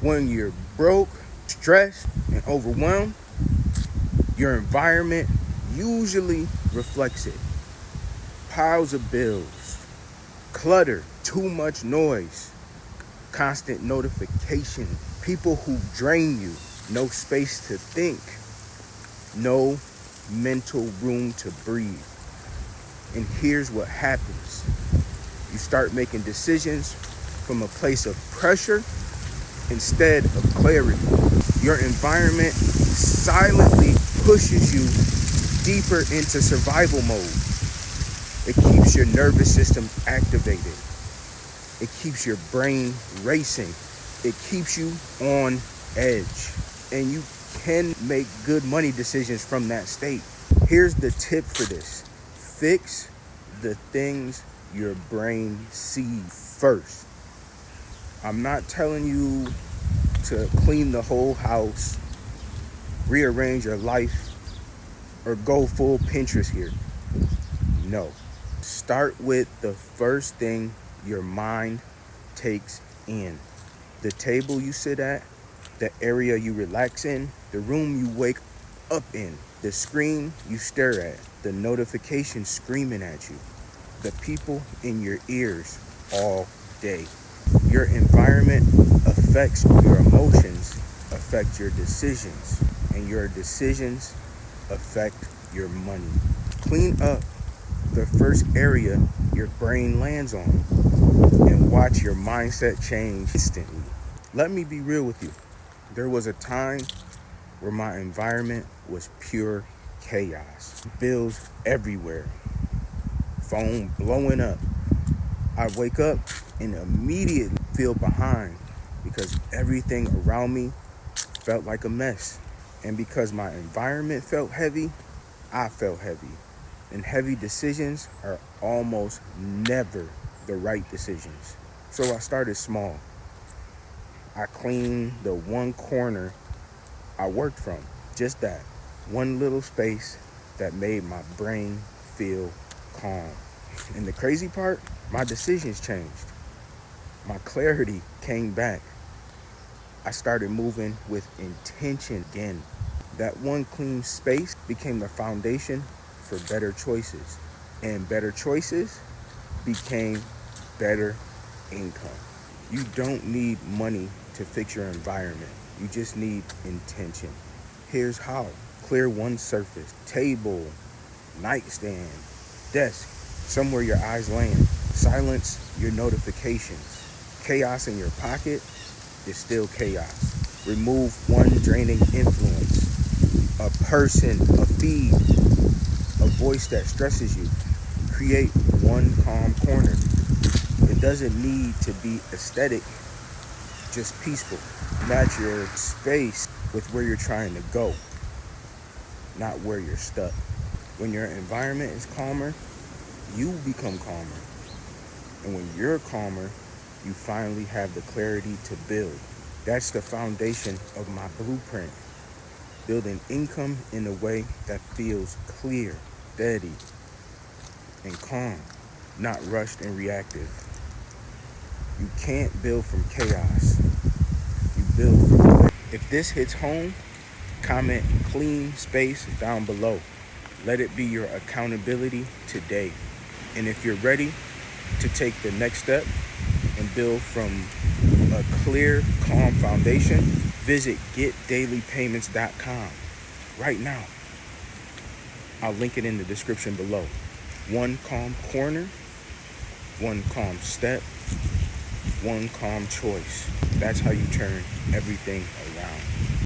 When you're broke, stressed, and overwhelmed, your environment usually reflects it. Piles of bills, clutter, too much noise, constant notification, people who drain you, no space to think, no mental room to breathe. And here's what happens. You start making decisions from a place of pressure instead of clarity. Your environment silently pushes you deeper into survival mode. It keeps your nervous system activated. It keeps your brain racing. It keeps you on edge. And you can make good money decisions from that state. Here's the tip for this. Fix the things your brain sees first. I'm not telling you to clean the whole house, rearrange your life, or go full Pinterest here. No. Start with the first thing your mind takes in. The table you sit at, the area you relax in, the room you wake up in, the screen you stare at, the notification screaming at you, the people in your ears all day. Your environment affects your emotions, affect your decisions, and your decisions affect your money. Clean up the first area your brain lands on and watch your mindset change instantly. Let me be real with you. There was a time where my environment was pure chaos. Bills everywhere. Phone blowing up. I wake up and immediately feel behind because everything around me felt like a mess. And because my environment felt heavy, I felt heavy. And heavy decisions are almost never the right decisions. So I started small. I cleaned the one corner I worked from. Just that. One little space that made my brain feel calm. And the crazy part, my decisions changed. My clarity came back. I started moving with intention again. That one clean space became the foundation for better choices. And better choices became better income. You don't need money to fix your environment. You just need intention. Here's how. Clear one surface. Table, nightstand, desk, somewhere your eyes land. Silence your notifications. Chaos in your pocket is still chaos. Remove one draining influence. A person, a feed, a voice that stresses you. Create one calm corner. It doesn't need to be aesthetic, just peaceful. Match your space with where you're trying to go, not where you're stuck. When your environment is calmer, you become calmer. And when you're calmer, you finally have the clarity to build. That's the foundation of my blueprint. Building income in a way that feels clear, steady, and calm, not rushed and reactive. You can't build from chaos. You build from clarity. If this hits home, comment clean space down below. Let it be your accountability today. And if you're ready to take the next step and build from a clear, calm foundation, visit getdailypayments.com right now. I'll link it in the description below. One calm corner, one calm step, one calm choice. That's how you turn everything around.